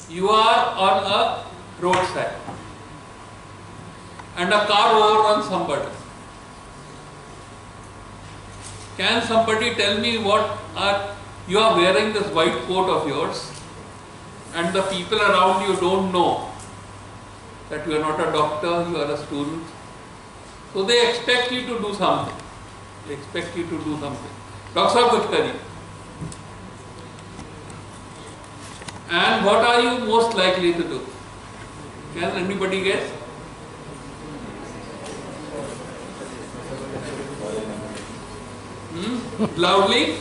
You are on a roadside and a car overruns somebody. Can somebody tell me you are wearing this white coat of yours and the people around you don't know that you are not a doctor, you are a student. So they expect you to do something. They expect you to do something. Doctor Sahab, kuch kariye. And what are you most likely to do? Can anybody guess? Loudly,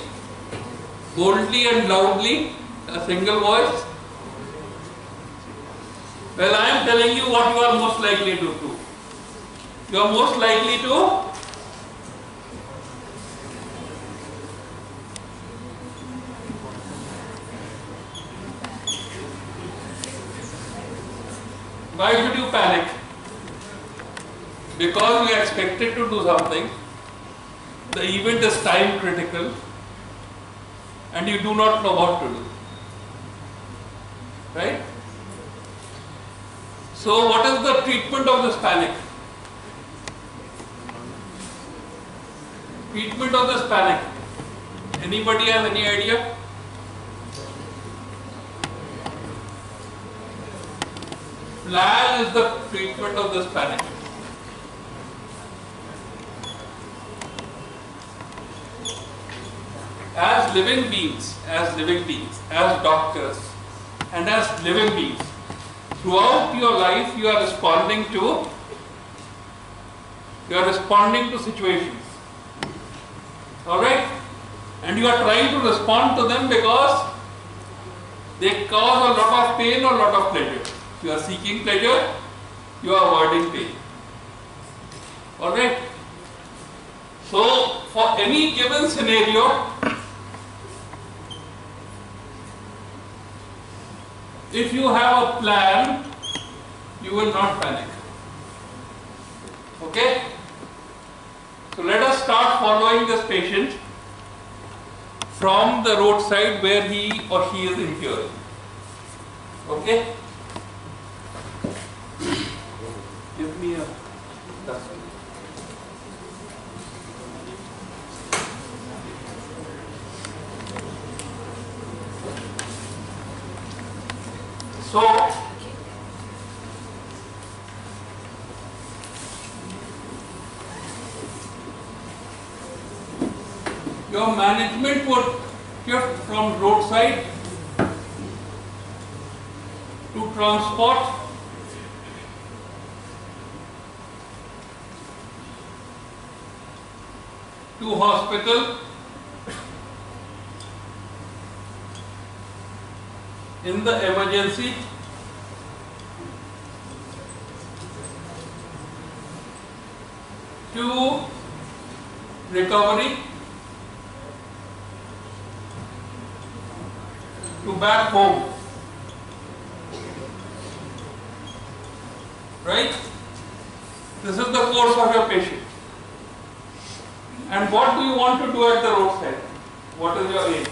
boldly and loudly, a single voice. Well, I am telling you what you are most likely to do. You are most likely to why should you panic? Because you are expected to do something. The event is time critical and you do not know what to do. Right? So what is the treatment of this panic? Treatment of this panic. Anybody have any idea? Plan is the treatment of this panic. As living beings, as doctors, and as living beings, throughout your life you are responding to situations. Alright? And you are trying to respond to them because they cause a lot of pain or a lot of pleasure. You are seeking pleasure, you are avoiding pain. Alright? So, for any given scenario, if you have a plan, you will not panic. Okay? So let us start following this patient from the roadside where he or she is incurring. Okay? Give me a dustbin. So, your management would shift from roadside to transport to hospital in the emergency to recovery to back home. Right? This is the course of your patient. And what do you want to do at the roadside? What is your aim?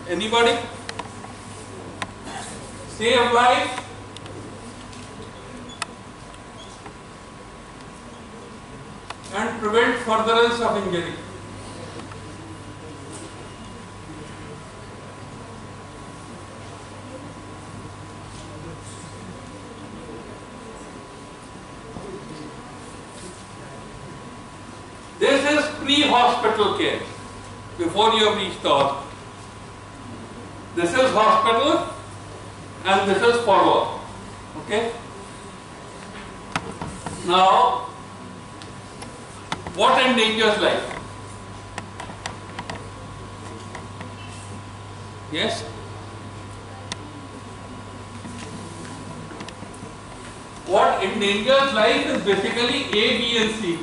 Anybody? Save life. And prevent furtherance of injury. This is pre-hospital care, before you have reached the hospital. This is hospital and this is follow-up. Okay? Now, what endangers life? Yes? What endangers life is basically A, B and C.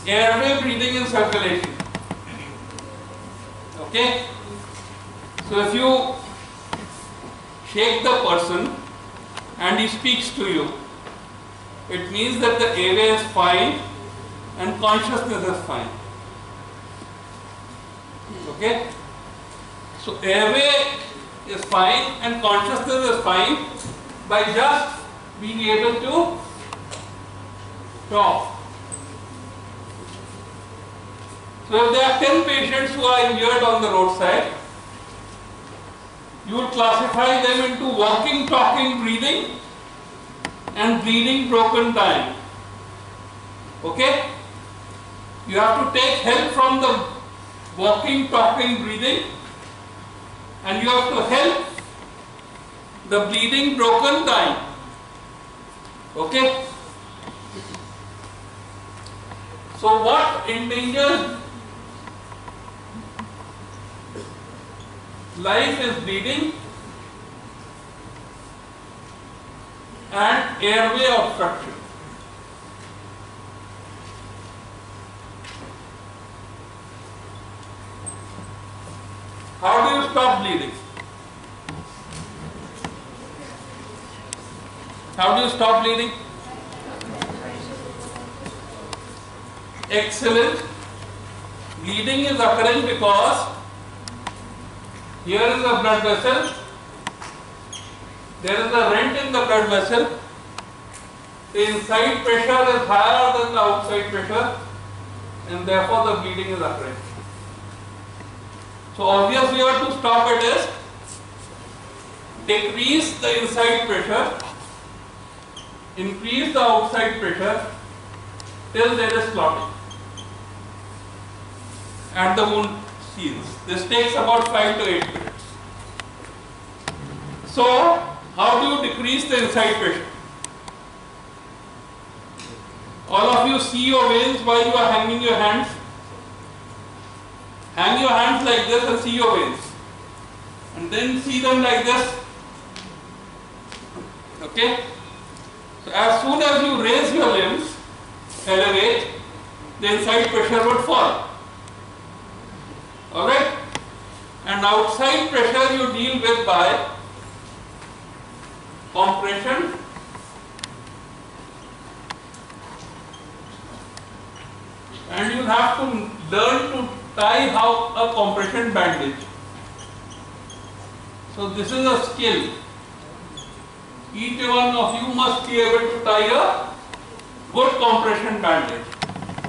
Airway, breathing and circulation. Okay? So if you shake the person and he speaks to you, it means that the airway is fine and consciousness is fine. Okay? So airway is fine and consciousness is fine by just being able to talk. So if there are 10 patients who are injured on the roadside, you will classify them into walking, talking, breathing and bleeding, broken, dying. Okay? You have to take help from the walking, talking, breathing, and you have to help the bleeding, broken, dying. Okay? So what endangers life is bleeding and airway obstruction. How do you stop bleeding? How do you stop bleeding? Excellent. Bleeding is occurring because here is a blood vessel, there is a rent in the blood vessel, the inside pressure is higher than the outside pressure and therefore the bleeding is occurring. So obvious way to stop it is decrease the inside pressure, increase the outside pressure till there is clotting and the wound heals. This takes about 5 to 8 minutes. So how do you decrease the inside pressure? All of you see your veins while you are hanging your hands. Hang your hands like this and see your veins. And then see them like this. Okay? So as soon as you raise your limbs, elevate, the inside pressure would fall. Alright? And outside pressure you deal with by compression and you have to learn to tie how a compression bandage. So this is a skill. Each one of you must be able to tie a good compression bandage.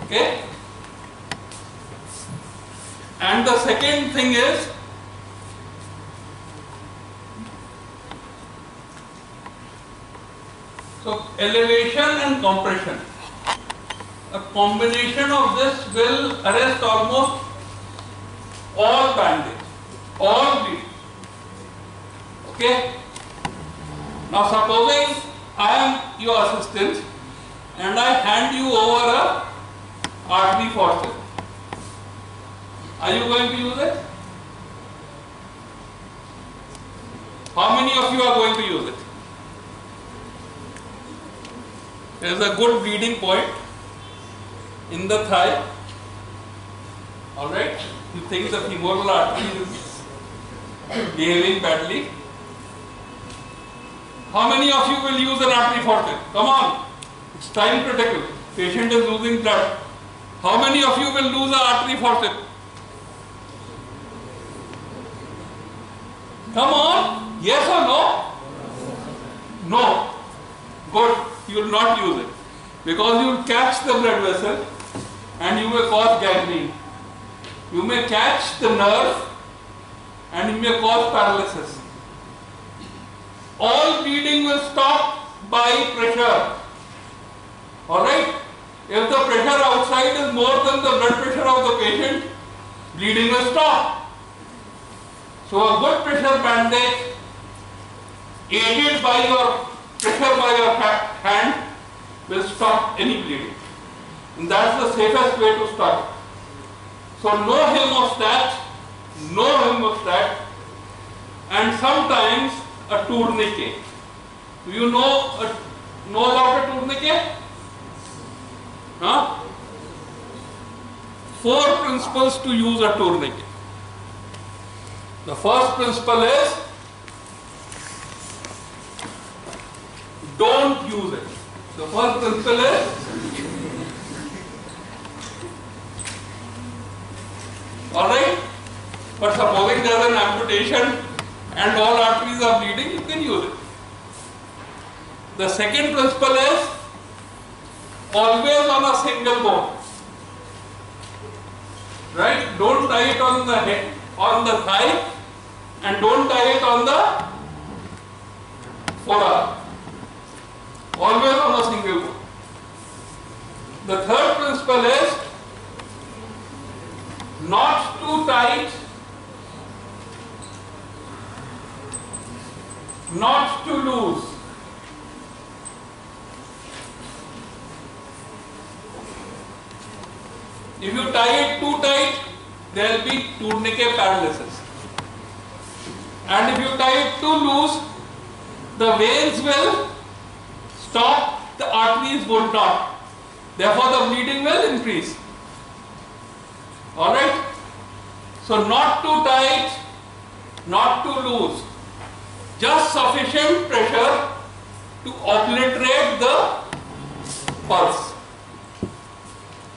Okay? And the second thing is so elevation and compression. A combination of this will arrest almost all bandage, all bleeding. Okay? Now supposing I am your assistant and I hand you over a artery faucet. Are you going to use it? How many of you are going to use it? There is a good bleeding point in the thigh. Alright? You think the femoral artery is behaving badly? How many of you will use an artery faucet? Come on. It's time critical. Patient is losing blood. How many of you will lose an artery faucet? Come on. Yes or no? No. Good. You will not use it. Because you will catch the blood vessel and you may cause gangrene. You may catch the nerve and you may cause paralysis. All bleeding will stop by pressure. Alright? If the pressure outside is more than the blood pressure of the patient, bleeding will stop. So a good pressure bandage aided by your pressure by your hand will stop any bleeding. And that's the safest way to start. So no hemostat, and sometimes a tourniquet. Do you know about a tourniquet? Huh? 4 principles to use a tourniquet. The first principle is don't use it. The first principle is alright? But supposing there is an amputation and all arteries are bleeding, you can use it. The second principle is always on a single bone. Right? Don't tie it on the head, on the thigh, and don't tie it on the forearm. Always on a single bone. The third principle is not too tight, not too loose. If you tie it too tight, there will be tourniquet paralysis. And if you tie it too loose, the veins will stop, the arteries would not. Therefore, the bleeding will increase. Alright? So, not too tight, not too loose. Just sufficient pressure to obliterate the pulse.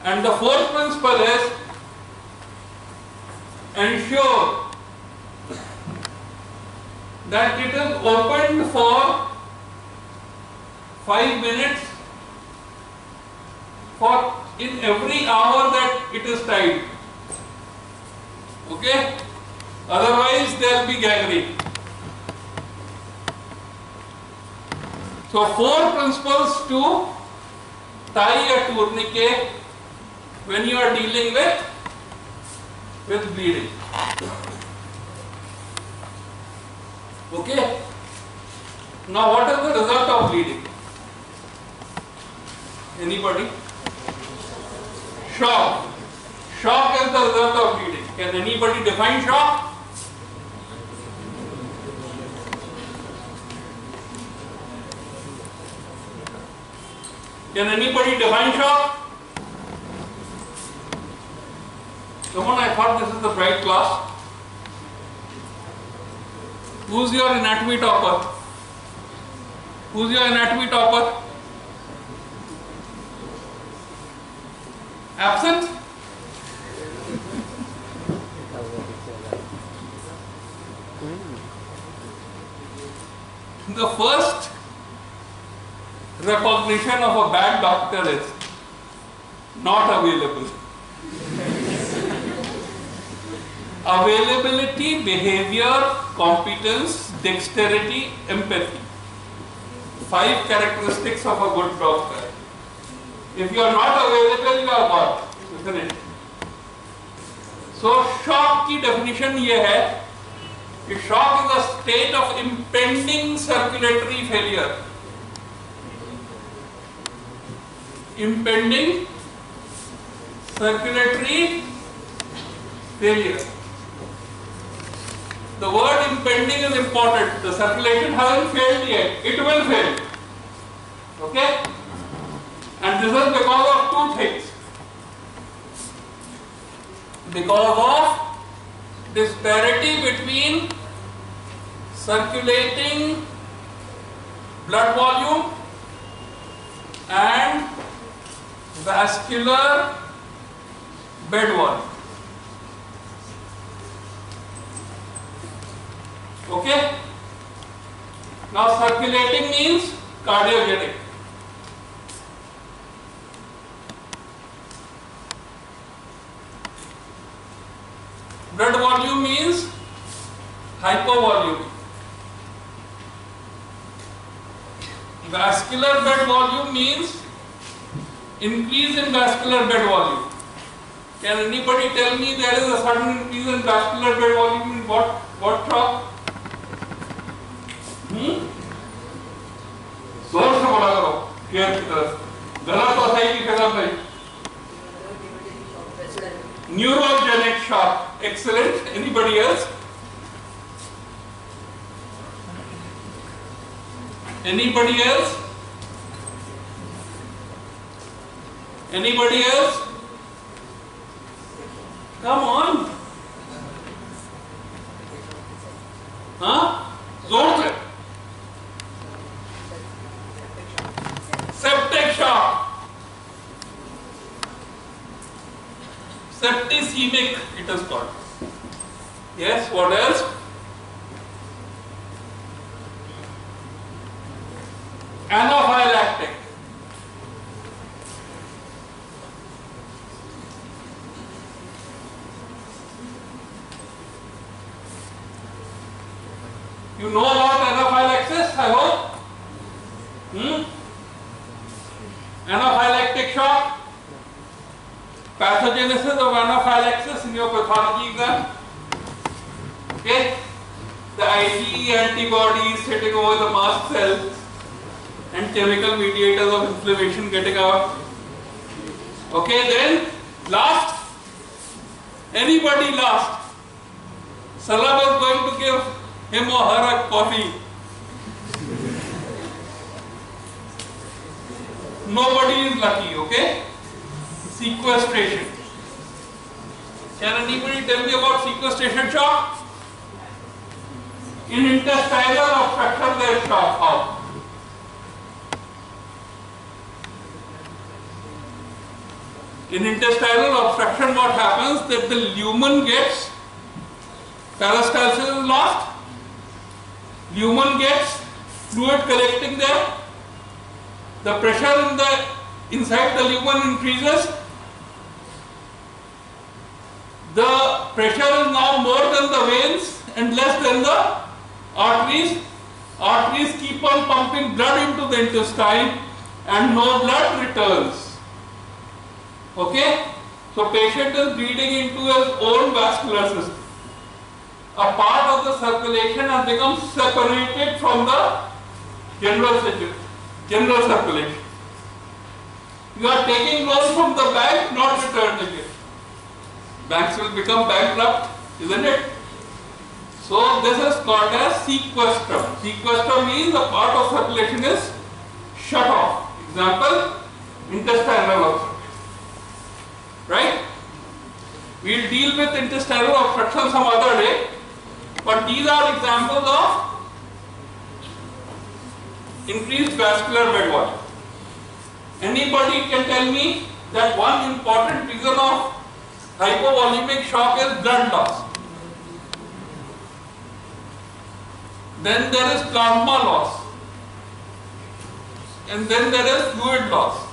And the fourth principle is ensure that it is opened for 5 minutes for in every hour that it is tied. Okay? Otherwise there will be gangrene. So 4 principles to tie a tourniquet when you are dealing with bleeding. Okay? Now what is the result of bleeding? Anybody? Shock. Shock is the result of bleeding. Can anybody define shock? Can anybody define shock? Come on, I thought this is the bright class. Who's your anatomy topper? Who's your anatomy topper? Absent? The first recognition of a bad doctor is not available. Availability, behavior, competence, dexterity, empathy. 5 characteristics of a good doctor. If you are not available, you are gone, isn't it? So, shock की definition ये है कि shock is a state of impending circulatory failure. Impending circulatory failure. The word impending is important. The circulation hasn't failed yet. It will fail. Okay? And this is because of 2 things. Because of disparity between circulating blood volume and vascular bed volume. Okay? Now circulating means cardiogenic. Blood volume means hypovolume. Vascular bed volume means increase in vascular bed volume. Can anybody tell me there is a sudden increase in vascular bed volume in what drop? जोर से बोला करो care की तरफ गलत और सही की तरफ नहीं. Neurogenic shock. Excellent. Anybody else? Anybody else? Anybody else? Come on. हाँ? जोर से. Septic shock. Septicemic it is called. Yes, what else? Anaphylactic. You know about anaphylaxis, I hope? Anaphylactic shock. Pathogenesis of anaphylaxis in your pathology exam. Okay? The IgE antibodies sitting over the mast cells and chemical mediators of inflammation getting out. Okay, then last. Anybody last? Salam is going to give him or her a coffee. Nobody is lucky, okay? Sequestration. Can anybody tell me about sequestration shock? In intestinal obstruction there is shock. How? In intestinal obstruction what happens? That the lumen gets, peristalsis is lost, lumen gets fluid collecting there, the pressure in the inside the lumen increases, the pressure is now more than the veins and less than the arteries. Arteries keep on pumping blood into the intestine and no blood returns. Okay? So patient is bleeding into his own vascular system. A part of the circulation has become separated from the general circulation. You are taking loan from the bank, not returning it. Banks will become bankrupt, isn't it? So this is called as sequestrum. Sequestrum means a part of circulation is shut off. Example, intestinal obstruction. Right? We'll deal with intestinal obstruction some other day, but these are examples of increased vascular bed volume. Anybody can tell me that one important reason of hypovolemic shock is blood loss. Then there is plasma loss. And then there is fluid loss.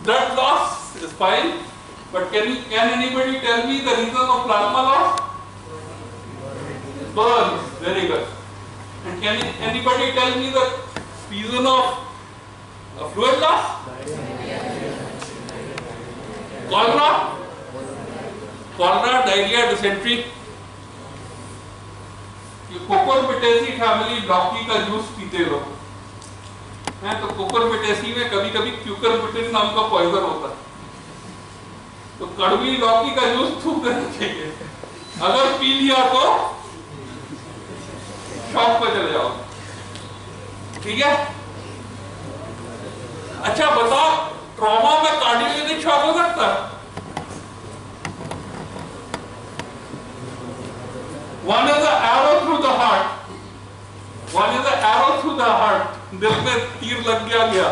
Blood loss is fine, but can anybody tell me the reason of plasma loss? Burns, very good. And can anybody tell me the reason of fluid loss? Cholera, diarrhea, dysentery. Cucurbitaceae family लौकी का juice पीते लोग हैं, तो Cucurbitaceae में कभी कभी क्यूकरबिटेन नाम का पॉइजन होता है, तो कड़वी लौकी का जूस थूक देना चाहिए। अगर पी लिया तो शॉक पे चले जाओ। ठीक है? अच्छा बताओ, ट्रॉमा में कार्डियोजेनिक शॉक हो सकता है? One is an arrow through the heart. One is an arrow through the heart. दिल में तीर लग गया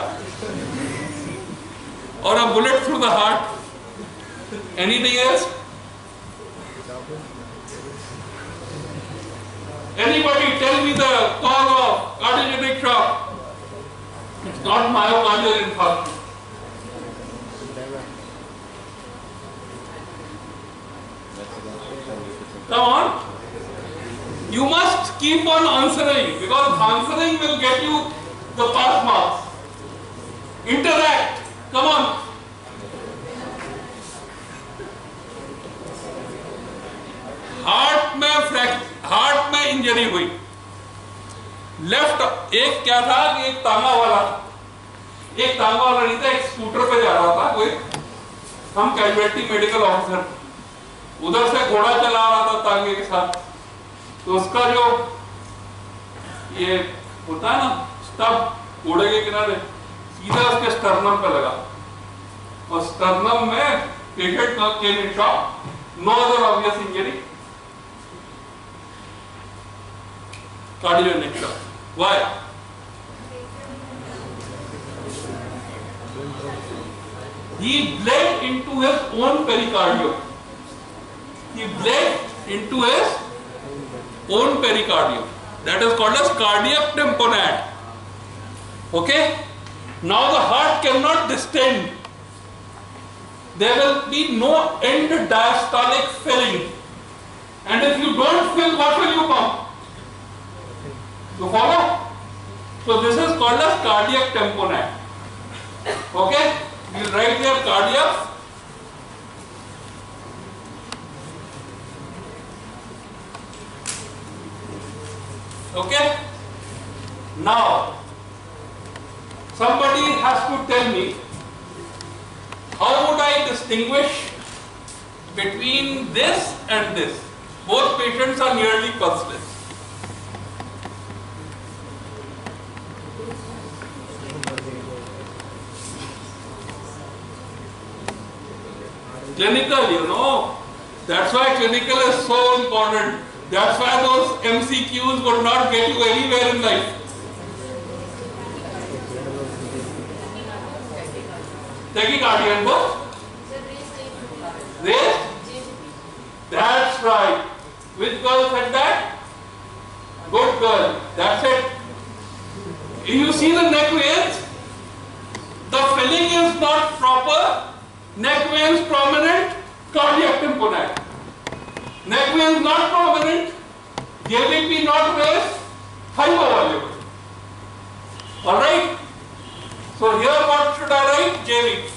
और a bullet through the heart. Anything else? Anybody tell me the cause of cardiogenic shock? It's not myocardial infarction. Come on. You must keep on answering, because answering will get you the pass marks. Interact. Come on. Heart में injury हुई, left, एक क्या था कि एक टांगा वाला नहीं था, एक स्कूटर पे जा रहा था कोई, हम कैजुअलिटी मेडिकल ऑफिसर, उधर से घोड़ा चला रहा था तांगे के साथ, तो उसका जो ये होता है ना स्टब घोड़े के किनारे, सीधा उसके स्टर्नम पे लगा और स्टर्नम में पेशेंट का came in shock, no other obvious injury, cardiogenic shock. Why? He bled into his own pericardium. he bled into his own pericardium. That is called as cardiac tamponade. Okay? Now the heart cannot distend. There will be no end diastolic filling. And if you don't fill, what will you pump? You follow? So this is called as cardiac tamponade. Okay? We will write here cardiac. Okay? Now, somebody has to tell me, how would I distinguish between this and this? Both patients are nearly pulseless. Clinical, you know. That's why clinical is so important. That's why those MCQs would not get you anywhere in life. Tachycardia and both? Raised? That's right. Which girl said that? Good girl. That's it. You see the neck veins? The filling is not proper. Neck veins prominent. Cardiac tamponade. Neck veins not prominent. JVP not raised. Hypovoluble. Alright? So here what should I write? JVP.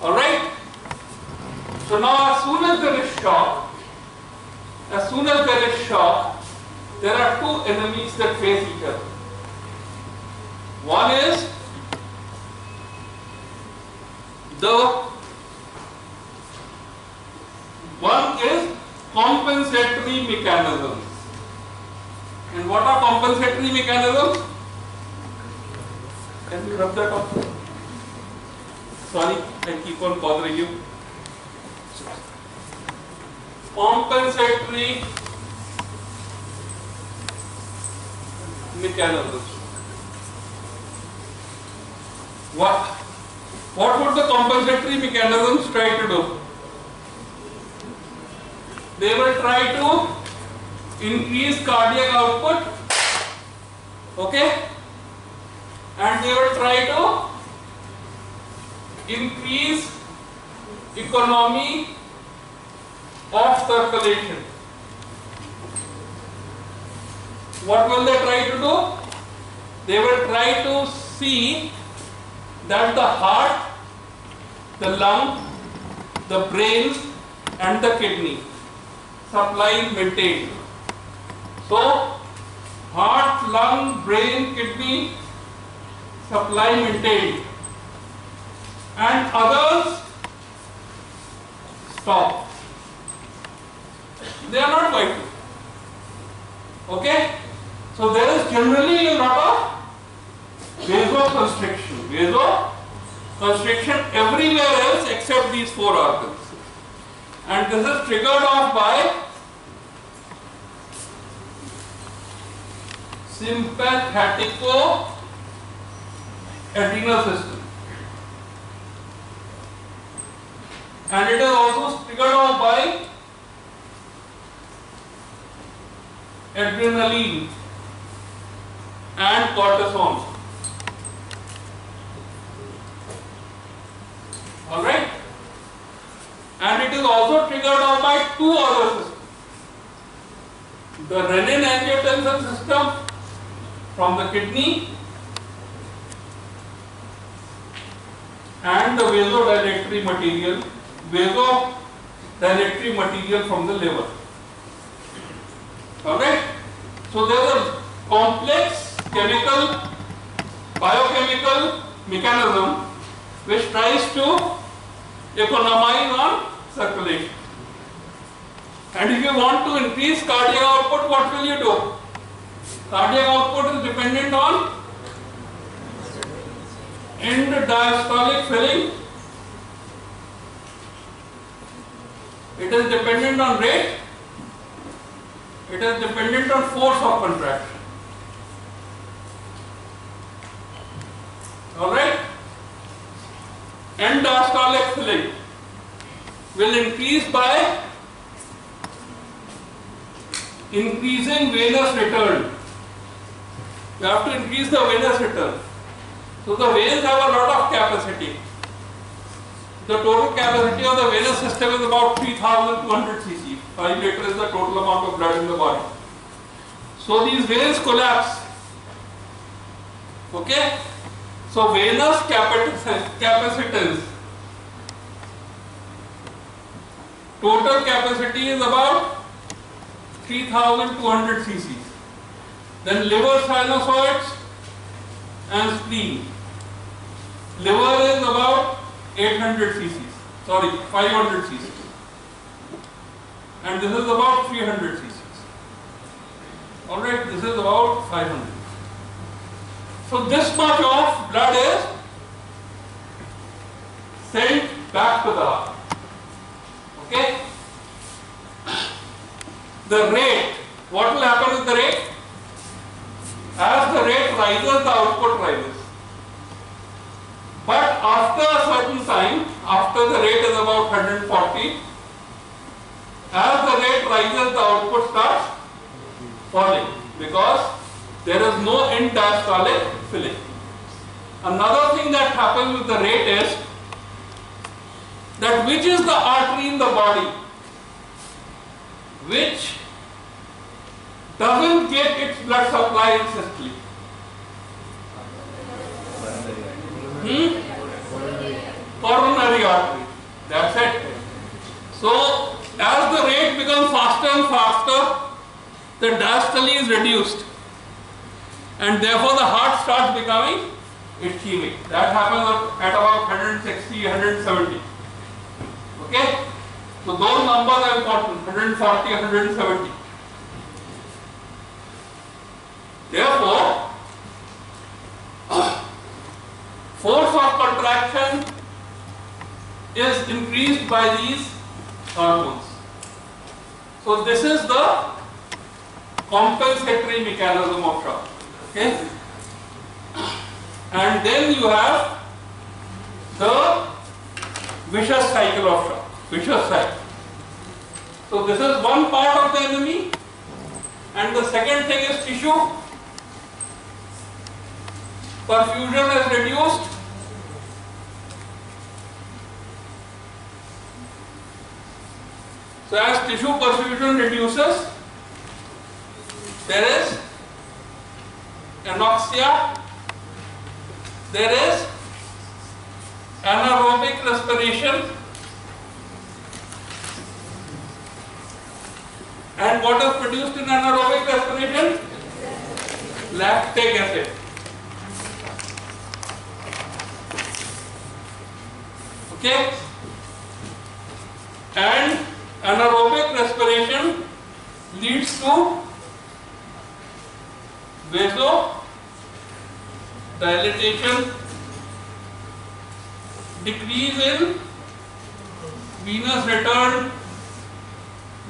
Alright? So now as soon as there is shock, there are two enemies that face each other. One is compensatory mechanisms. And what are compensatory mechanisms? Can you rub that off? Sorry, I keep on bothering you. Compensatory mechanisms. What would the compensatory mechanisms try to do? They will try to increase cardiac output, okay, and they will try to increase economy of circulation. What will they try to do? They will try to see that the heart, the lung, the brain and the kidney supply is maintained. So, heart, lung, brain, kidney supply maintained, and others stop. They are not vital. Okay? So there is generally a lot of vasoconstriction. Vasoconstriction everywhere else except these four organs. And this is triggered off by sympathetico adrenal system. And it is also triggered off by adrenaline and cortisol. Alright? And it is also triggered off by two other systems. The renin-angiotensin system from the kidney and the vasodilatory material from the liver. Alright? So there is a complex biochemical mechanism which tries to economize on circulation. And if you want to increase cardiac output, what will you do? Cardiac output is dependent on end diastolic filling. It is dependent on rate. It is dependent on force of contraction. Alright? End diastolic filling. will increase by increasing venous return. You have to increase the venous return. So the veins have a lot of capacity. The total capacity of the venous system is about 3200 cc. 5 liter is the total amount of blood in the body. So these veins collapse. Okay? So venous capacitance, total capacity is about 3200 cc. Then liver, sinusoids and spleen. Liver is about 800 cc. Sorry, 500 cc. And this is about 300 cc. Alright, this is about 500. So this much of blood is sent back to the heart. Okay? The rate, what will happen with the rate? As the rate rises, the output rises. But after a certain time, after the rate is about 140, as the rate rises, the output starts falling because there is no interstitial filling. Another thing that happens with the rate is that which is the artery in the body which doesn't get its blood supply in systole? Coronary artery. That's it. So as the rate becomes faster and faster, the diastole is reduced, and therefore the heart starts becoming ischemic. That happens at about 160, 170. Okay? So those numbers are important, 140, 170. Therefore, force of contraction is increased by these hormones. So this is the compensatory mechanism of shock. Okay? And then you have the vicious cycle of shock. Vicious cycle. So this is one part of the enemy, and the second thing is tissue. Perfusion is reduced. So as tissue perfusion reduces, there is anoxia, there is anaerobic respiration, and what is produced in anaerobic respiration? Lactic acid. Okay? And anaerobic respiration leads to vasodilatation, decrease in venous return,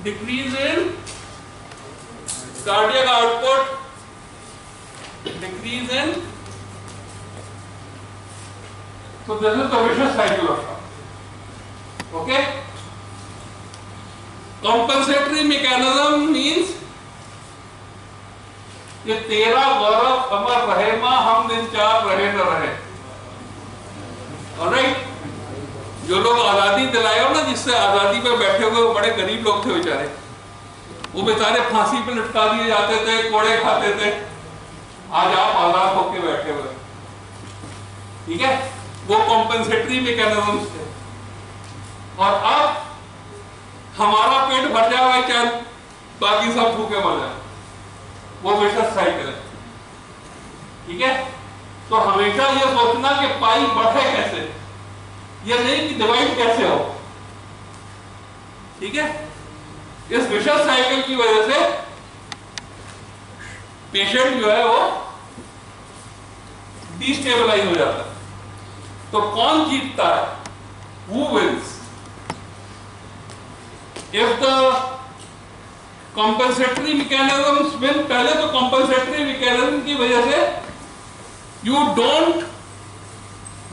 decrease in cardiac output, decrease in. So this is the vicious cycle of shock. Okay? Compensatory mechanism means कि तेरा गौरव अमर रहे मां, हम दिन चार रहे न रहे. ऑलराइट? जो लोग आजादी दिलाए हो ना, जिससे आजादी पे बैठे हुए वो बड़े गरीब लोग थे बेचारे, वो बेचारे फांसी पे लटका दिए जाते थे, कोड़े खाते थे. आज आप आजाद होके बैठे हुए. ठीक है? वो कॉम्पेंसेटरी मैकेनिज्म्स थे. और अब हमारा पेट भर जाए क्या, बाकी सब भूखे मर जाए. वो विशेष साइकिल है. ठीक है? तो हमेशा ये सोचना कि पाई बढ़े कैसे, ये नहीं कि डिवाइड कैसे हो. ठीक है? इस विशेष साइकिल की वजह से पेशेंट जो है वो डिस्टेबलाइज हो जाता है. तो कौन जीतता है? Who wins? If the compensatory mechanisms win, पहले तो compensatory mechanism की वजह से you don't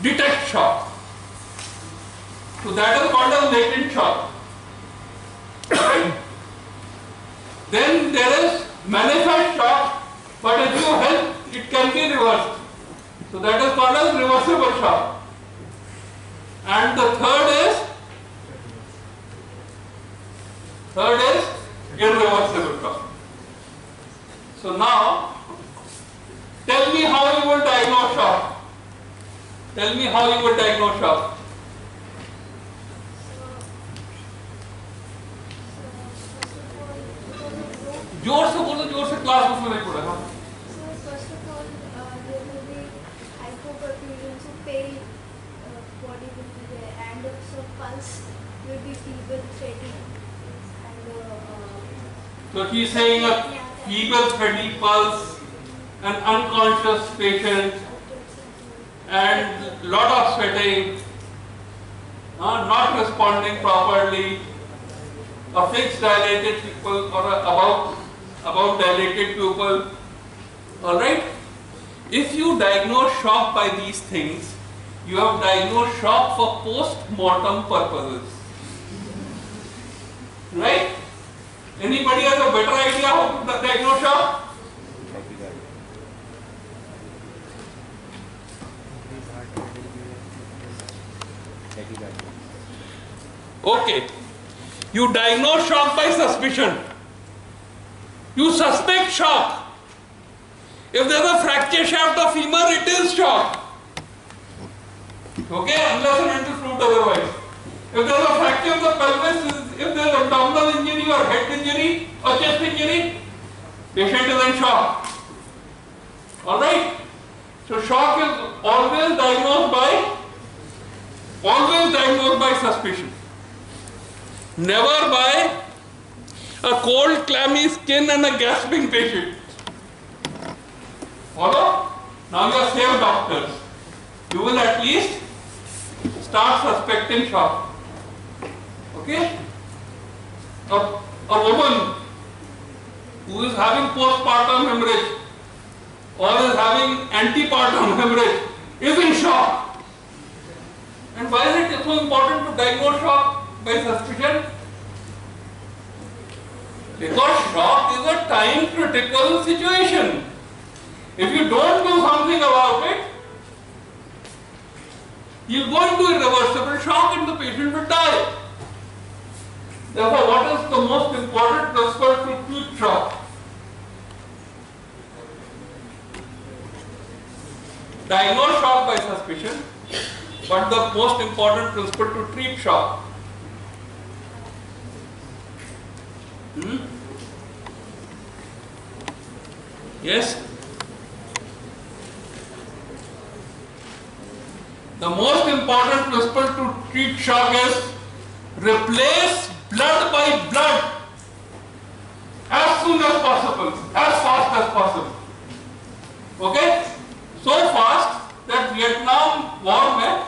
detect shock. So that is called as latent shock. Right? Then there is manifest shock, but if you help, it can be reversed. So that is called as reversible shock. And the third is irreversible shock. So now, tell me how you will diagnose shock. Tell me how you will diagnose shock. जोर से बोलो, जोर से class में नहीं पड़ा। So first of all, there will be hypoperfusion, so pale body will be there, and so pulse will be feeble, fatigue, and so he's saying a feeble, fatigue pulse, an unconscious patient, and lot of sweating, not responding properly, a fixed dilated pupil or above dilated pupil. All right. If you diagnose shock by these things, you have diagnosed shock for post-mortem purposes. Right? Anybody has a better idea how to diagnose shock? Okay. You diagnose shock by suspicion. You suspect shock. If there is a fracture shaft of femur, it is shock. Okay, unless and until proved otherwise. If there is a fracture of the pelvis, if there is abdominal injury or head injury or chest injury, patient is in shock. Alright? So shock is always diagnosed by suspicion. Never by a cold, clammy skin and a gasping patient. Follow? Now you are safe doctors. You will at least start suspecting shock. Okay? A woman who is having postpartum hemorrhage or is having antepartum hemorrhage is in shock. And why is it so important to diagnose shock by suspicion? Because shock is a time critical situation. If you don't do something about it, you'll go into irreversible shock and the patient will die. Therefore, what is the most important principle to treat shock? Diagnose shock by suspicion, but the most important principle to treat shock. Yes? The most important principle to treat shock is replace blood by blood as soon as possible, as fast as possible. Okay? So fast that Vietnam war में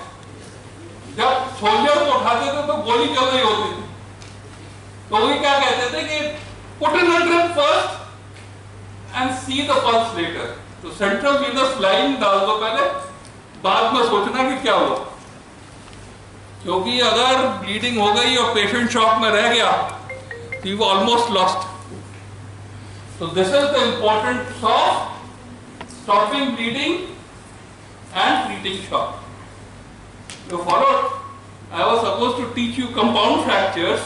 जब soldier को उठाते थे तो गोली चल रही होती थी, तो वही क्या कहते थे कि put in a drip first and see the pulse later. तो सेंट्रल वीनस लाइन डाल दो पहले, बाद में सोचना कि क्या हुआ, क्योंकि अगर ब्लीडिंग हो गई और पेशेंट शॉक में रह गया तो you almost lost. So this is the importance of stopping bleeding and treating shock. You followed? I was supposed to teach you compound fractures,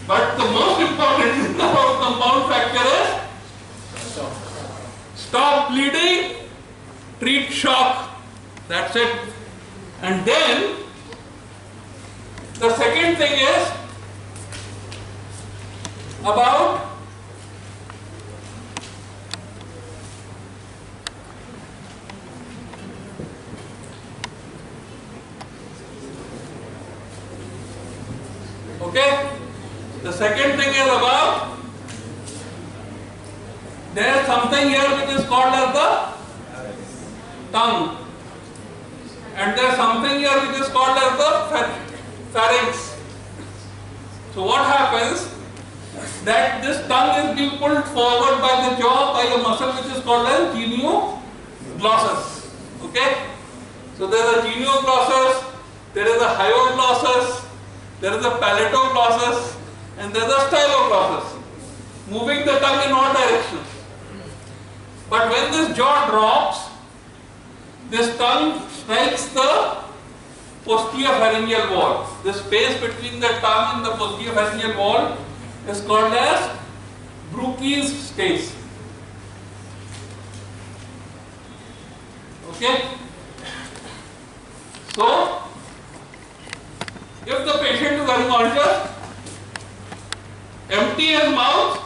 but the most important thing about compound fracture is stop bleeding, treat shock. That's it. And then the second thing is about okay. The second thing is about there is something here which is called as the tongue, and there is something here which is called as the pharynx. So what happens that this tongue is being pulled forward by the jaw by a muscle which is called as genioglossus. Okay? So there is a genioglossus, there is a a hyoglossus, there is a palatoglossus, and there is a styloglossus, moving the tongue in all directions. But when this jaw drops, this tongue strikes the posterior pharyngeal wall. The space between the tongue and the posterior pharyngeal wall is called as Brooke's space. Okay? So, if the patient is unconscious, empty his mouth,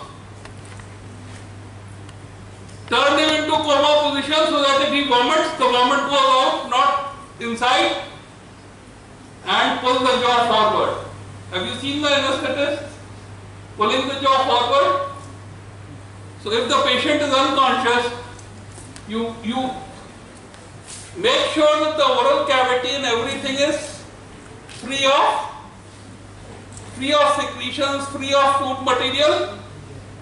turn him into coma position so that if he vomits, the vomit goes out, not inside, and pull the jaw forward. Have you seen the anesthetist pulling the jaw forward? So if the patient is unconscious, you make sure that the oral cavity and everything is free of secretions, free of food material,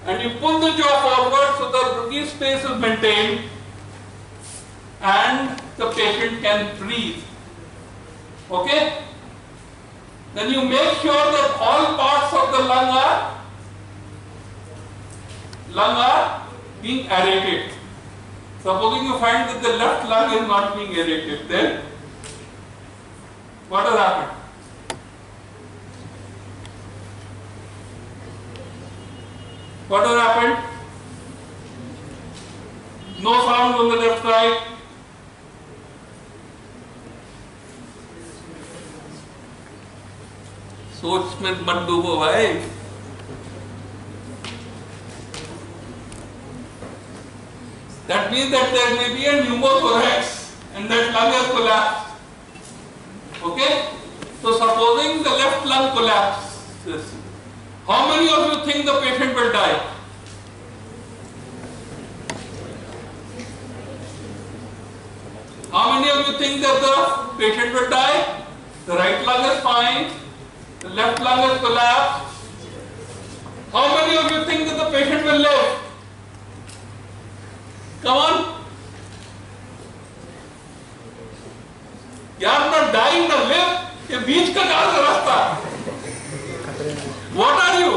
and you pull the jaw forward so the Brooke's space is maintained and the patient can breathe. Okay? Then you make sure that all parts of the lung are being aerated. Supposing you find that the left lung is not being aerated, then what has happened? What has happened? No sound on the left side. सोच में मत डूबो भाई. That means that there may be a pneumothorax and that lung has collapsed. Okay? So supposing the left lung collapses, how many of you think the patient will die? How many of you think that the patient will die? The right lung is fine, the left lung is collapsed. How many of you think that the patient will live? Come on. यार ना die ना live, ये बीच का कहाँ से रास्ता? What are you?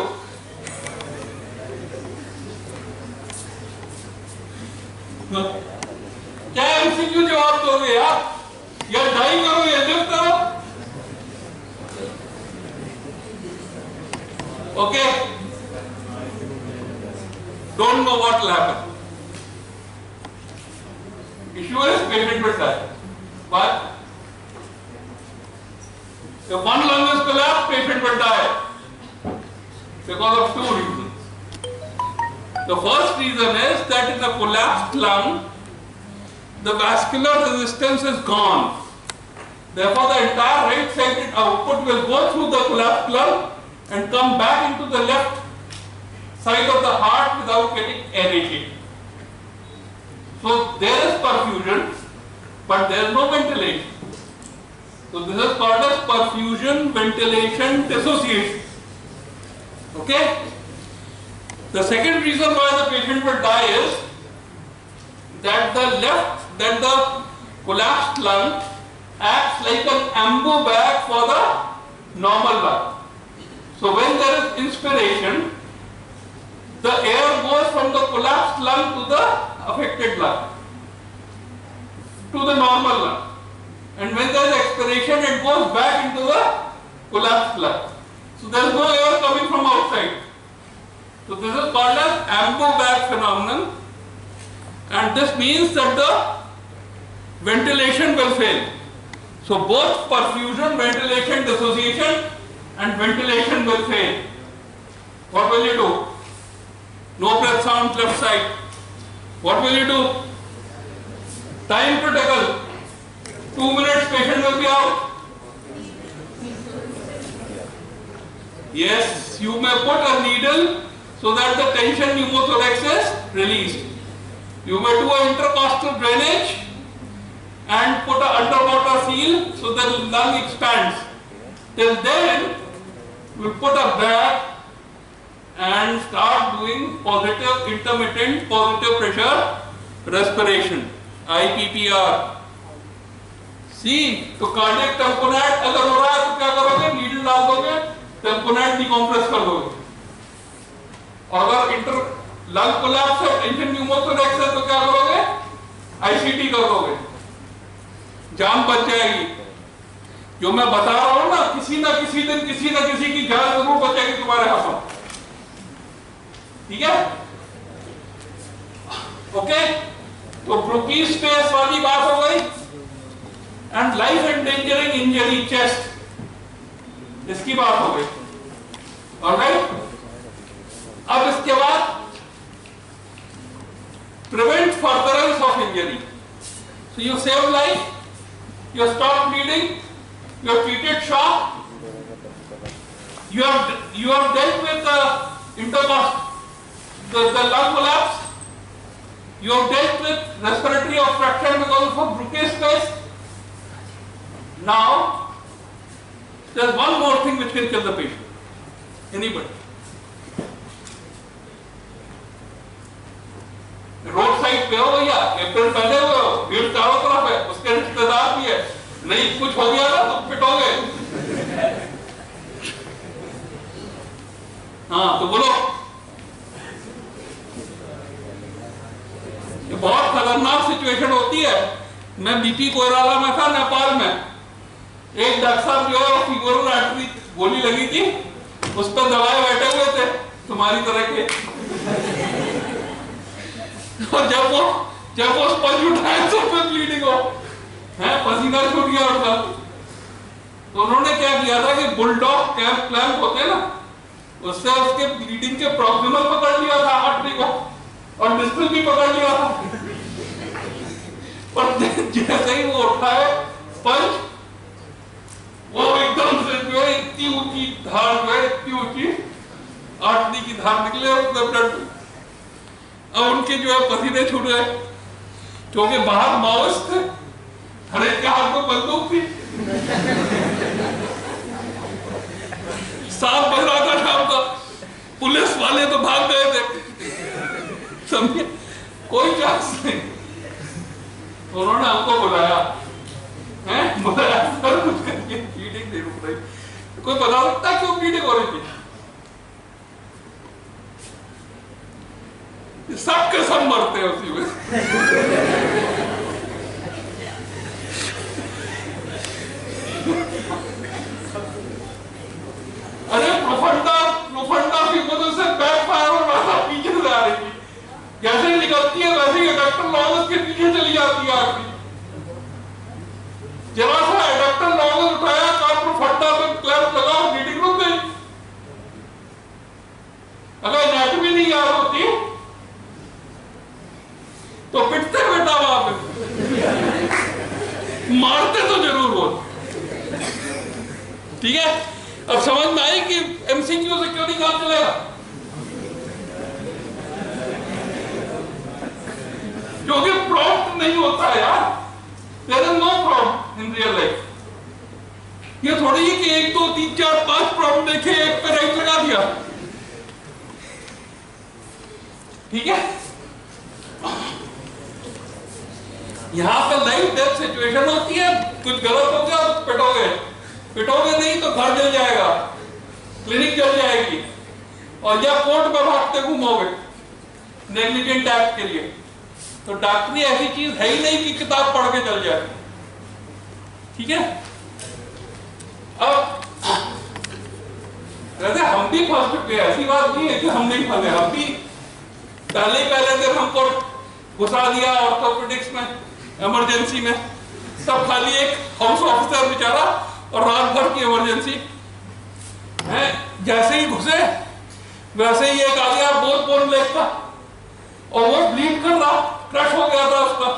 क्या MCQ जवाब दोगे यार? या die करो या live करो? Okay? Don't know what will happen. Issue is patient will die. But if one lung is collapsed, patient will die because of two reasons. The first reason is that in a collapsed lung, the vascular resistance is gone. Therefore, the entire right-sided output will go through the collapsed lung and come back into the left side of the heart without getting aerated. So there is perfusion, but there is no ventilation. So this is called as perfusion ventilation dissociation. Okay? The second reason why the patient will die is that the collapsed lung acts like an ambu bag for the normal lung. So when there is inspiration, the air goes from the collapsed lung to the affected lung, to the normal lung. And when there is expiration, it goes back into the collapsed lung. So there is no air coming from outside. So this is called as ambu bag phenomenon, and this means that the ventilation will fail. So both perfusion, ventilation, dissociation and ventilation will fail. What will you do? No breath sound left side. What will you do? Time critical. 2 minutes, patient will be out. Yes, you may put a needle so that the tension pneumothorax is released. You may do an intercostal drainage and put an underwater seal so that the lung expands. Till then, we will put a bag and start doing positive, intermittent, positive pressure respiration, IPPR. सी तो cardiac tamponade अगर हो रहा है तो क्या करोगे, needle डाल दोगे, टेम्पोनेट डिकम्प्रेस कर दोगे। और अगर इंटर लंग कोलैप्स है, टेंशन न्यूमोथोरैक्स है, तो क्या करोगे, आईसीटी कर दोगे, जान बच जाएगी। जो मैं बता रहा हूं ना किसी दिन किसी न किसी की जान जरूर बचेगी तुम्हारे हाथों। ठीक है, ओके। तो ब्रुकी स्पेस वाली बात हो गई। And life endangering injury chest, इसकी बात हो गई। ऑलराइट, अब इसके बाद prevent furtherance of injury. So you save life, you stop bleeding, you have treated shock, you have dealt with the lung collapse, you have dealt with respiratory obstruction because of Bruch's space. Now there's one more thing which can kill the patient. Anybody? Road side पे हो भैया, अप्रैल पहले हो, भीड़ चारों तरफ है, उसके रिश्तेदार भी है, नहीं कुछ हो गया ना तो पिटोगे। हाँ तो बोलो, ये बहुत खतरनाक सिचुएशन होती है। मैं बीपी कोइराला में था नेपाल में, एक डॉक्टर साहब जो है फीवर आर्टरी गोली लगी थी, उस पर दवाई बैठे हुए थे तुम्हारी तरह के। और जब वो स्पंज उठाए तो फिर ब्लीडिंग हो है, पसीना छूट गया उनका। तो उन्होंने क्या किया था कि बुलडॉग कैंप क्लैंप होते हैं ना, उससे उसके ब्लीडिंग के प्रॉक्सिमल पकड़ लिया था आर्टरी को, और डिस्टल भी पकड़ लिया था। पर जैसे ही वो उठाए स्पंज, वो एकदम से जो है इतनी ऊंची धार, जो है इतनी ऊंची आर्टरी की धार निकले और ब्लड। अब उनके जो है पसीने छूट गए, क्योंकि बाहर माओइस्ट थे, हर एक के हाथ में बंदूक थी। 7 बज रहा था शाम का, पुलिस वाले तो भाग गए थे, समझे, कोई चांस नहीं। उन्होंने हमको बुलाया, सर कुछ करके ब्लीडिंग नहीं रुक रही। कोई बता सकता क्यों ब्लीडिंग हो रही थी? सब के सब मरते हैं उसी में। अरे प्रोफंडा फीवर से बैकफायर हो रहा था, पीछे से आ रही थी, जैसे निकलती है वैसे ही एडक्टर लॉन्गस के पीछे चली जाती है आदमी। जरा सा एडक्टर लॉन्गस उठाया, कहा प्रोफंडा में क्लैंप लगा, ब्लीडिंग रुक गई। अगर एनाटॉमी नहीं याद होती तो पिटते बेटा वहां पे, मारते तो जरूर वो। ठीक है, अब समझ में आई कि एमसीक्यू से क्यों नहीं काम चलेगा, क्योंकि प्रॉम्प्ट नहीं होता है यार। There is no prompt in real life. ये थोड़ी है कि 1 2 3 4 5 प्रॉम्प्ट देखे, एक पे राइट लगा दिया। ठीक है, यहां पर लाइफ डेथ सिचुएशन होती है, कुछ गलत हो गया तो पिटोगे नहीं तो घर जल जाएगा, क्लिनिक जल जाएगी, और या कोर्ट में भागते घूमोगे नेग्लिजेंट एक्ट के लिए। तो डॉक्टरी ऐसी चीज है ही नहीं कि किताब पढ़ के चल जाए। ठीक है, अब वैसे हम भी फंस चुके हैं, ऐसी बात नहीं है कि हम नहीं फंसे, हम भी पहले दिन हमको घुसा दिया ऑर्थोपेडिक्स में, इमरजेंसी में। सब खाली एक हाउस ऑफिसर बेचारा और रात भर की इमरजेंसी है, जैसे ही घुसे वैसे ही एक आ गया बोन लेग का, और वो ब्लीड कर रहा, क्रश हो गया था उसका,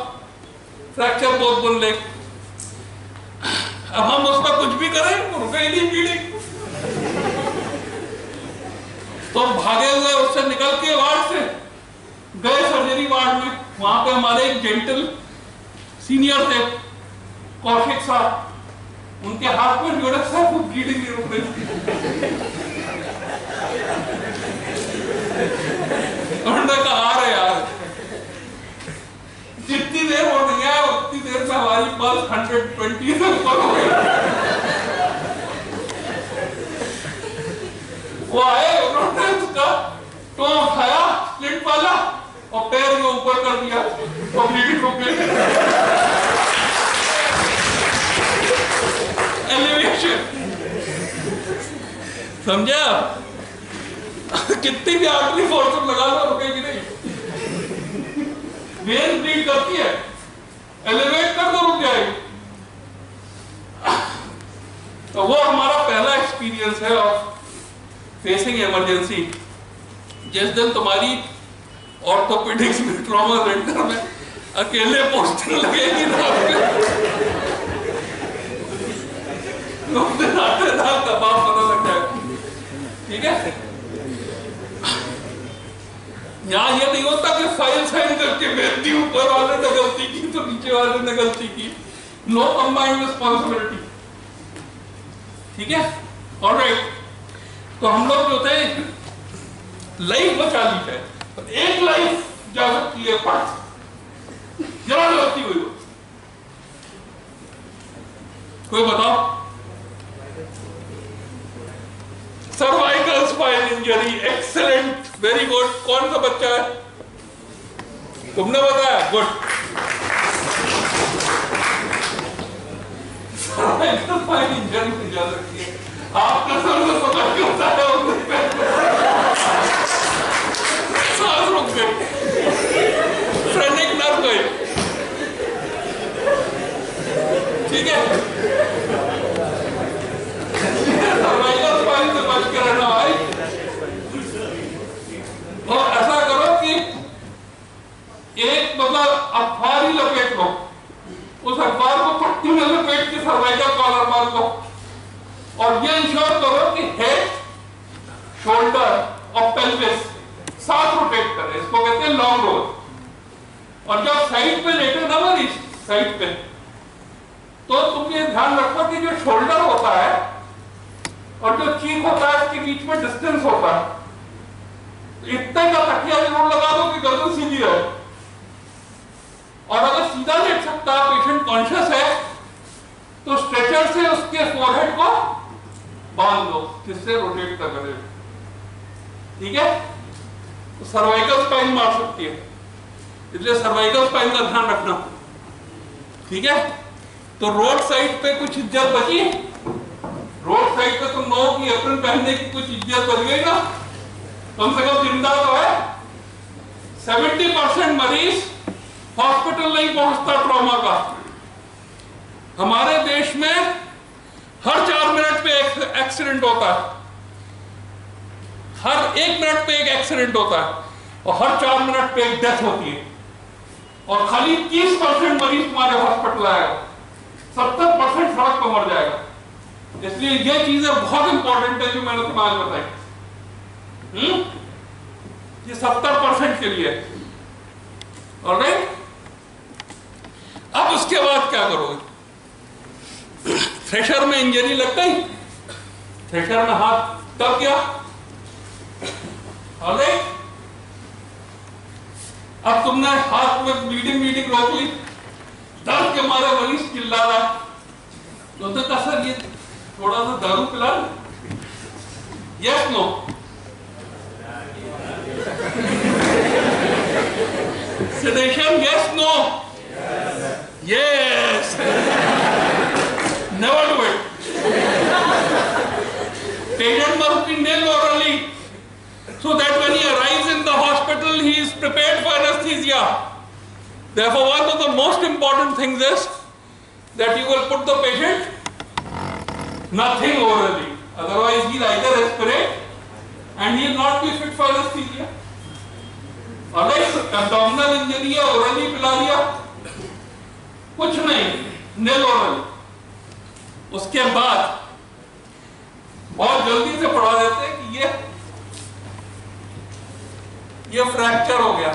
फ्रैक्चर बोन लेग। अब हम उसका कुछ भी करें तो रुके ही नहीं ब्लीडिंग। तो भागे हुए उससे निकल के वार्ड से गए सर्जरी वार्ड में। वहां पे हमारे एक जेंटल सीनियर थे, कौशिक साहब, उनके हाथ में जोड़े सर वो ब्लीडिंग नहीं रुक रही। उन्होंने कहा, अरे यार जितनी देर हो रही है उतनी देर में हमारी तुम्हारी पल्स 120 से ऊपर हो गई। वो आए, उन्होंने उसका तो उठाया स्प्लिंट वाला और पैर को ऊपर कर दिया और ब्लीडिंग रुक गई। एलिवेशन, समझे आप? कितनी भी आर्टरी फोर्स लगा लो रुकेगी नहीं। वेन ब्लीड करती है, एलिवेट कर दो रुक जाएगी। तो वो हमारा पहला एक्सपीरियंस है ऑफ फेसिंग इमरजेंसी। जिस दिन तुम्हारी ऑर्थोपेडिक्स में, ट्रॉमा सेंटर में अकेले पोस्टर लगेगी ना, तो दिन आते दाल कबाब पता लग जाएगा। ठीक है, यहाँ ये नहीं होता कि फाइल साइन करके भेजती, ऊपर वाले ने गलती की तो नीचे वाले ने गलती की। No combined responsibility. ठीक है, ऑलराइट। तो हम लोग जो थे लाइफ बचा ली है, तो एक लाइफ जा सकती है पांच, जरा गलती हुई हो। कोई बताओ? Cervical spine injury, excellent, very good. कौन सा बच्चा है? तुमने बताया, गुड। सर्वाइकल स्पाइन इंजरी में जा सकती है। आपका सर से पता क्यों होता है? सांस रुक गई, फ्रेनिक नर्व गए। ठीक है, सर्वाइकल स्पाइन से बच के रहना भाई। और ऐसा करो कि एक मतलब अखबार ही लपेट लो, उस अखबार को पट्टी में लपेट के सर्वाइकल कॉलर मार लो, और ये इंश्योर करो कि हेड, शोल्डर और पेल्विस साथ रोटेट करें। इसको कहते हैं लॉन्ग रोल। और जब साइड पे लेटे ना मरीज, साइड पे, तो तुम ये ध्यान रखो कि जो शोल्डर होता है और जो चीक होता है इसके बीच में डिस्टेंस होता है। तो इतने का तकिया जरूर लगा दो कि गर्दन सीधी रहे। और अगर सीधा लेट सकता है, पेशेंट कॉन्शियस है, तो स्ट्रेचर से उसके फोरहेड को बांध दो, जिससे रोटेट कर करे। ठीक है, तो सर्वाइकल स्पाइन मार सकती है, इसलिए सर्वाइकल स्पाइन का ध्यान रखना। ठीक है, तो रोड साइड पे कुछ इज्जत बची। रोड साइड पे तुम नो की एप्रन पहनने की कुछ इज्जत बच गई ना, कम से कम जिंदा तो है। 70% मरीज हॉस्पिटल नहीं पहुंचता ट्रॉमा का। हमारे देश में हर 4 मिनट पे एक एक्सीडेंट होता है, हर 1 मिनट पे एक एक्सीडेंट होता है, और हर 4 मिनट पे एक डेथ होती है। और खाली 30% मरीज तुम्हारे हॉस्पिटल आएगा, 70% सड़क पर मर जाएगा। इसलिए ये चीजें बहुत इंपॉर्टेंट है जो मैंने तुम्हें आज बताई। ये 70% के लिए। ऑलराइट, अब उसके बाद क्या करोगे? थ्रेशर में इंजरी लग गई, थ्रेशर में हाथ दब गया। ऑलराइट, अब तुमने हाथ में ब्लीडिंग रोक ली, दर्द के मारे मरीज चिल्ला रहा है, तो कहा सर ये थोड़ा सा दारू पिला। Yes no? Sedation, yes no? Yes. Never do it. Patient must be nailed orally so that when he arrives in the hospital he is prepared for anesthesia. Therefore, one of the most important things is that you will put the patient nothing orally, otherwise he will either aspirate and he will not be fit for anesthesia. Alright, abdominal injury है, orally पिला दिया, कुछ नहीं, nail orally. उसके बाद बहुत जल्दी से पढ़ा देते हैं कि ये फ्रैक्चर हो गया,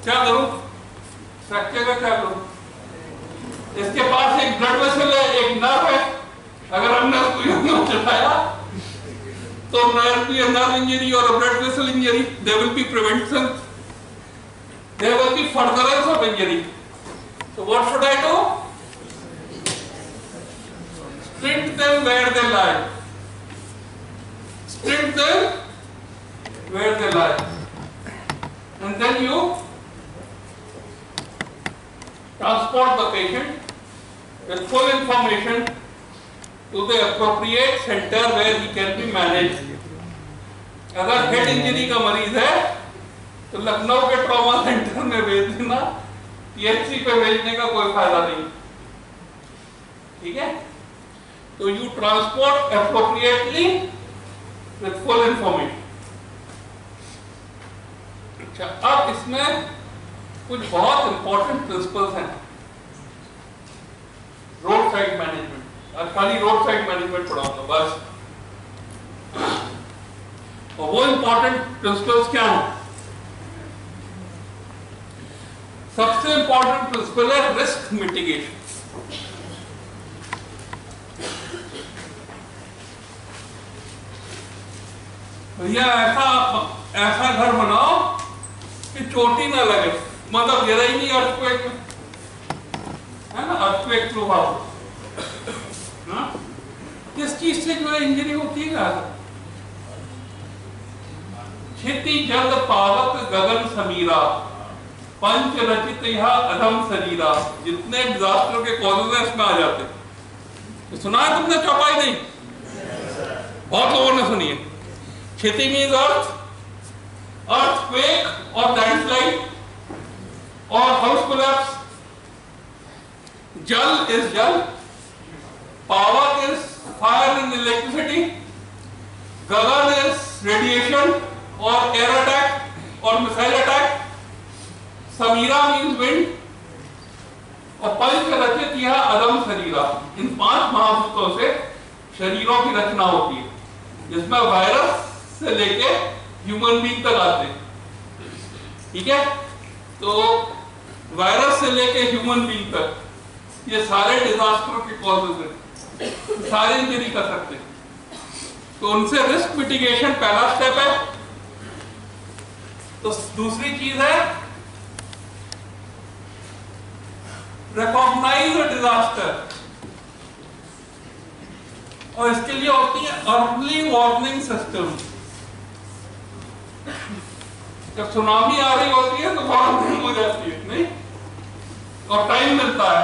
क्या करूं? फ्रैक्चर का क्या करूं? इसके पास एक ब्लड वेसल है, एक नर्व है। अगर हमने उसको चलाया तो नर्व इंजरी और blood vessel injury, there will be prevention, there will be furtherance of injury. So what should I do? Sprint them where they lie. Sprint them where they lie. And then you transport the patient with full information to the appropriate center where he can be managed. अगर head injury का मरीज है तो लखनऊ के trauma centre में भेज देना, PHC पे भेजने का कोई फायदा नहीं। ठीक है, तो you transport appropriately with full information. अच्छा, अब इसमें कुछ बहुत इंपॉर्टेंट प्रिंसिपल्स हैं रोड साइड मैनेजमेंट। और खाली रोड साइड मैनेजमेंट पढ़ाऊंगा बस। और वो इंपॉर्टेंट प्रिंसिपल्स क्या हैं? सबसे इंपॉर्टेंट प्रिंसिपल है रिस्क मिटिगेशन। भैया ऐसा घर बनाओ कि चोटी ना लगे, मतलब गिरा ही नहीं अर्थक्वेक में, है ना, अर्थक्वेक प्रूफ हाउस। किस चीज से जो है इंजरी होती है? क्षिति जल पावक गगन समीरा, पंच रचित यह अधम शरीरा। जितने डिजास्टर के कॉजेज हैं इसमें आ जाते। तो सुना है तुमने चौपाई नहीं? बहुत लोगों ने सुनी है। क्षिति means earth, earthquake or landslide or house collapse. Jal is jal, power is fire and electricity, gagan is radiation or air attack or missile attack, samira means wind, और पंच रचित यह अदम शरीरा। इन 5 महाभूतों से शरीरों की रचना होती है, जिसमें वायरस से लेके ह्यूमन बीइंग तक आते हैं। ठीक है, तो वायरस से लेके ह्यूमन बीइंग तक ये सारे डिजास्टर के कॉजेज हैं, सारे इंजरी कर सकते हैं। तो उनसे रिस्क मिटिगेशन पहला स्टेप है। तो दूसरी चीज है रिकॉग्नाइज अ डिजास्टर, और इसके लिए होती है अर्ली वार्निंग सिस्टम। जब सुनामी आ रही होती है तो वार्निंग हो जाती है, नहीं, और टाइम मिलता है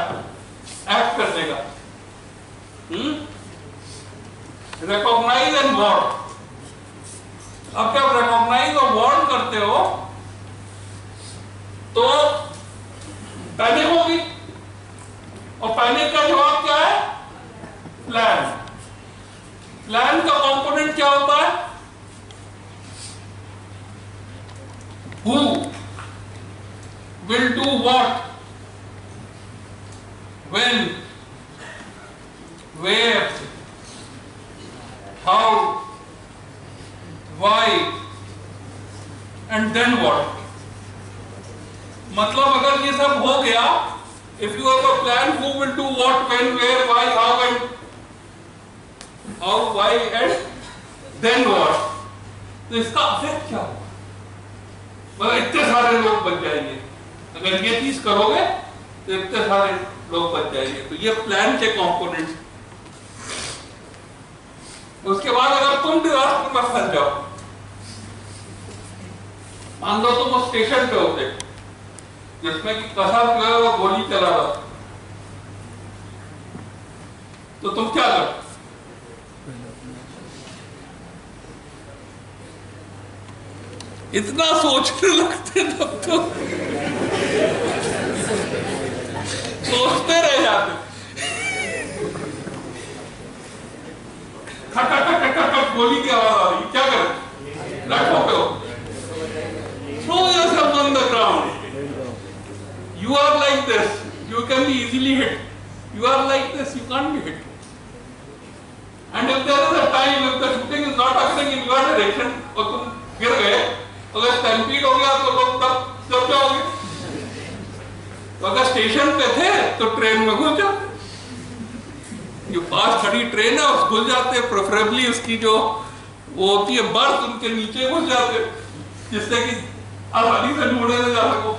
एक्ट करने का। Recognise and warn. अब जब रिकॉग्नाइज और वार्न करते हो तो पैनिक होगी, और पैनिक का जवाब क्या है? प्लान। प्लान का कंपोनेंट क्या होता है? Who will do what, when, where, how, why, and then what? मतलब अगर ये सब हो गया, if you have a plan, who will do what, when, where, why, how, and how, why, and then what? तो इसका इफेक्ट क्या होगा? मतलब इतने सारे लोग बच जाएंगे। अगर ये चीज करोगे तो इतने सारे लोग बच जाएंगे। तो ये प्लान के कंपोनेंट्स। उसके बाद अगर तुम डिजास्टर में फंस जाओ, मान लो तुम उस स्टेशन पे होते जिसमें कि कसाब जो है वो गोली चला रहा, तो तुम क्या करो? इतना सोचने लगते तब तो सोचते रह जाते। खट खट खट खट गोली की आवाज आ रही, क्या करें? रखो पे हो, throw yourself on the ground. You are like this, you can be easily hit. You are like this, you can't be hit. And if there is a time, if the shooting is not happening in your direction, और तुम गिर गए, अगर stampede हो गया तो लोग तब जब जाओगे? तो अगर स्टेशन पे थे तो ट्रेन में घुस जाओ। जो पास खड़ी ट्रेन है उस घुस जाते, प्रेफरेबली उसकी जो वो होती है बर्थ, उनके नीचे घुस जाते, जिससे कि आसानी से ढूंढने जा सको।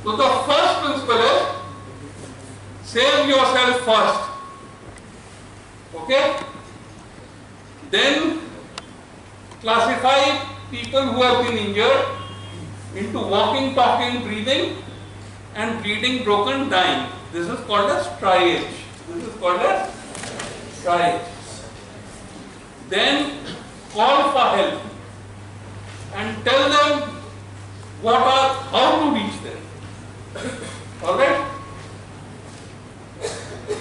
So the first principle is save yourself first. Okay? Then classify people who have been injured into walking, talking, breathing, and bleeding, broken, dying. This is called as triage. This is called as triage. Then call for help and tell them how to reach them. Alright?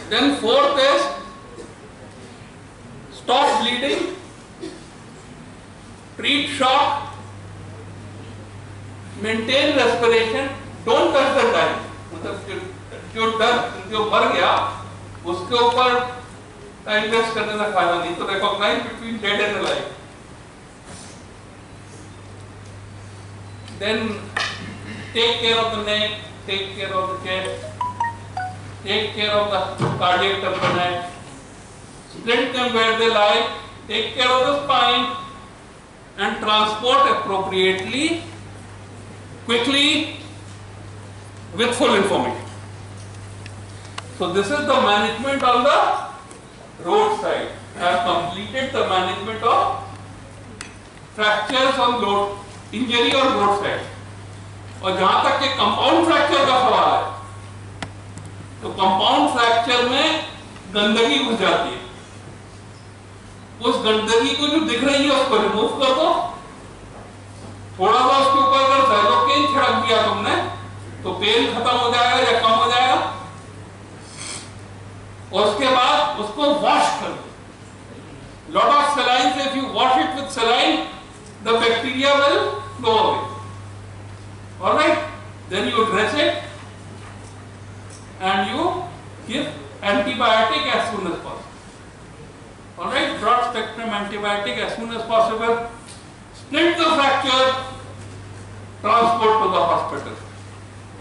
Then fourth is stop bleeding, treat shock, maintain respiration, don't touch the dying. मतलब जो मर गया उसके ऊपर time waste करने का फायदा नहीं, तो recognize between dead and alive. Then take care of the neck, take care of the chest, take care of the cardiac tamponade, split them where they lie, take care of the spine, and transport appropriately, quickly, with full information. So this is the management on the roadside. I have completed the management of fractures on road, injury on roadside. और जहां तक के compound fracture का सवाल है, तो compound fracture में गंदगी घुस जाती है. उस गंदगी को जो दिख रही है उसको रिमूव कर दो. थोड़ा सा उसके ऊपर अगर साइलोकेन छिड़क दिया तुमने तो पेन खत्म हो जाएगा या कम हो जाएगा. और उसके बाद उसको वॉश कर दो. Lot of saline, if you wash it with saline, the bacteria will go away. Alright? Then you dress it and you give antibiotic as soon as possible. Alright? Broad spectrum antibiotic as soon as possible. Split the fracture, transport to the hospital.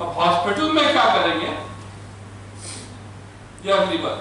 अब hospital में क्या करेंगे ये अगली बात.